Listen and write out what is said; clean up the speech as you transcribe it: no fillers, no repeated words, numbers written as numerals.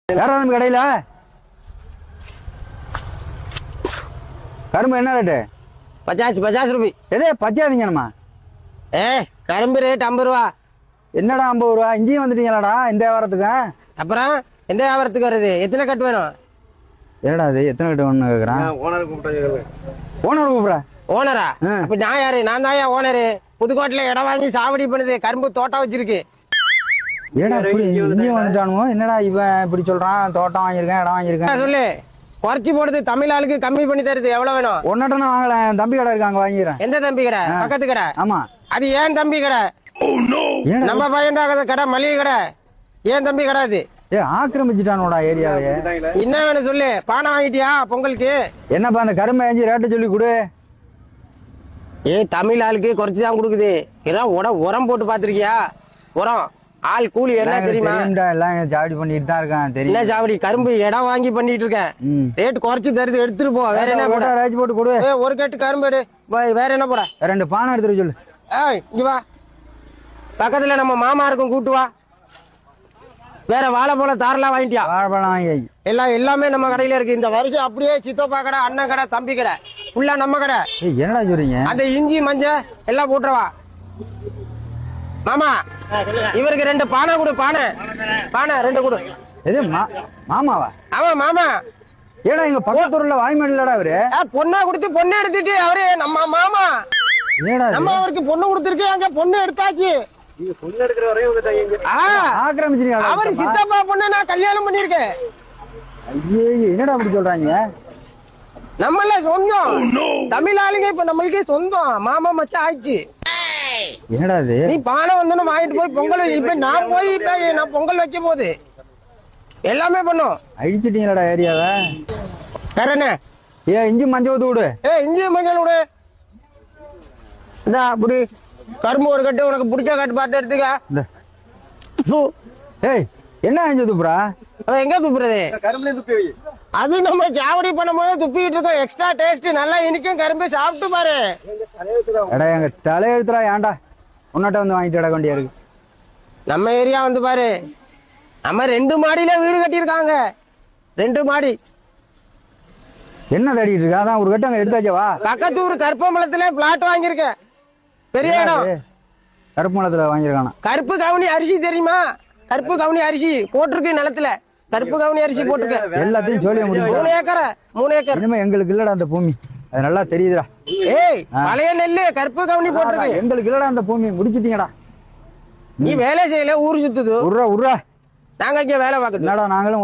யாராவது கடையில கரும்பு என்ன ரேட்டு? 50 ரூபாய். எதே பச்சாதீங்கம்மா. கரும்பு ரேட் 50 ரூபா. என்னடா 50 ரூபா? இங்கேயும் வந்துட்டீங்களாடா இந்த வியாபாரத்துக்கு? அப்புறம் எந்த வியாபாரத்துக்கு வருது? எத்தனை கட்டு வேணும்? என்னடா அது எத்தனை கட்டு வேணும்னு கேக்குறான். ஓனர் கூப்பிடுற. ஓனரா? அப்ப நான் யாரு? நான் தான் ஓனரு. புதுக்கோட்டையில இடம் வாங்கி சாவடி பண்ணுது, கரும்பு தோட்டம் வச்சிருக்கு. ஏடா இப்படி இங்கேயும் வந்துட்டானுமோ? என்னடா இவன் இப்படி சொல்றான்? தோட்டம் வாங்கியிருக்கேன், இடம் வாங்கியிருக்கேன் சொல்லு. குறைச்சி போடுது, தமிழ் ஆளுக்கு கம்மி பண்ணி தருது. எவ்வளவு வேணும்? ஒன்னட்டா வாங்கல, தம்பி கடை இருக்காங்க, வாங்கிக்கிறேன். எந்த தம்பி கடை? பக்கத்து கடை? ஆமா. அது ஏன் தம்பி கடை? நம்ம பையன் தான் கடை, மளிகை கடை. ஏன் தம்பி கடை அது? ஆக்கிரமிச்சுட்டானோடா ஏரியாவே. என்ன வேணும் சொல்லு. பானை வாங்கிட்டியா பொங்கலுக்கு? என்னப்பா அந்த கரும்பு ஏஞ்சி ரேட்டு சொல்லி கொடு. தமிழ் ஆளுக்கு குறைச்சி தான் கொடுக்குது. ஏதாவது உரம் போட்டு பாத்திருக்கியா? உரம் ஆள் கூலி எல்லாம் தெரியுமா? எல்லாம் ஜாவடி பண்ணிட்டு தான் இருக்கான். தெரியல ஜாவடி கரும்பு இடம் வாங்கி பண்ணிட்டு இருக்கேன். ரேட் குறைச்சி தருது, எடுத்துட்டு போ. வேற என்ன போட? ராஜ் போட்டு கொடு. ஒரு கட்டு கரும்பு எடு. வேற என்ன போட? 2 பானை எடுத்துட்டு சொல்லு. இங்க வா, பக்கத்துல நம்ம மாமா இருக்கும், கூட்டு வா. வேற வாழைப்பழம் தாரெல்லாம் வாங்கிட்டியா? வாழைப்பழம் வாங்கி எல்லாமே நம்ம கடையில இருக்கு. இந்த வருஷம் அப்படியே சித்தப்பா கடை, அண்ணன் கடை, தம்பி கடை ஃபுல்லா நம்ம கடை. என்னடா சொல்றீங்க? அந்த இஞ்சி மஞ்சள் எல்லாம் போட்டுருவா. மாமா இவருக்கு 2 பானை கொடு. பானை 2 கொடு. எது மாமாவா? ஆமா மாமா. ஏடா எங்க பக்கத்தூர்ல வாய்மேடலடா அவரு. பொண்ணா கொடுத்து பொண்ணு எடுத்துட்டு அவரு நம்ம மாமா. ஏடா நம்ம அவருக்கு பொண்ணு கொடுத்துருக்கு, அங்க பொண்ணு எடுத்தாச்சு. பொண்ணு எடுக்கிற வரையும் ஆக்கிரமிச்சிருக்கீங்க. அவர் சித்தப்பா பொண்ணு நான் கல்யாணம் பண்ணிருக்கேன். ஐயே என்னடா அப்படி சொல்றாங்க? நம்மள சொந்தம் தமிழ் ஆளுங்க இப்ப நம்மளுக்கே சொந்தம். மாமா மச்சான் ஆயிடுச்சு. என்னடா இது? நீ பானை வந்தோன்னு வாங்கிட்டு போய் பொங்கல் இப்ப நான் போய் நான் பொங்கல் வைக்க போகுது எல்லாமே பண்ணும். அழிச்சிட்டீங்களா ஏரியாவை? வேற என்ன? இஞ்சி மஞ்சள் ஊத்து விடு. இஞ்சி மஞ்சள் விடு. இந்த அப்படி கரும்பு ஒரு கட்டு, உனக்கு பிடிச்ச கட்டு பார்த்து எடுத்துக்க. என்ன அஞ்சு துப்புறா? எங்க துப்புறது? அது நம்ம சாவடி பண்ணும் போது துப்பிட்டு இருக்கோம். எக்ஸ்ட்ரா டேஸ்ட் நல்லா இனிக்கும். கரும்பு சாப்பிட்டு பாரு. எங்க தலையெழுத்துறா. ஏன்டா உன்னட்ட வந்து வாங்கிட்டு கிடக்க வேண்டியா இருக்கு? நம்ம ஏரியா வந்து பாரு. நம்ம 2 மாடியில வீடு கட்டியிருக்காங்க. 2 மாடி. என்ன தேடிட்டு இருக்கா? அதான் ஒரு கட்டு அங்க எடுத்தாச்சவா? பக்கத்தூர் கருப்பம்பலத்துல பிளாட் வாங்கியிருக்கேன். பெரிய இடம். கருப்பம்பலத்துல வாங்கியிருக்கானா? கருப்பு கவுனி அரிசி தெரியுமா? கருப்பு கவுனி அரிசி போட்டிருக்கு நிலத்துல. கருப்பு கவுனி அரிசி போட்டிருக்கு. எல்லாத்தையும் சொல்லி முடியும். 3 ஏக்கர். இனிமே எங்களுக்கு இல்லடா அந்த பூமி. அது நல்லா தெரியுதுடா. பழைய நெல்லு கருப்பு கவுனி போட்டிருக்கு. எங்களுக்கு இல்லடா அந்த பூமி. முடிச்சிட்டீங்கடா. நீ வேலை செய்யல, ஊர் சுத்துது. உர்றா. நாங்க இங்க வேலை பார்க்கணும். நாங்களும்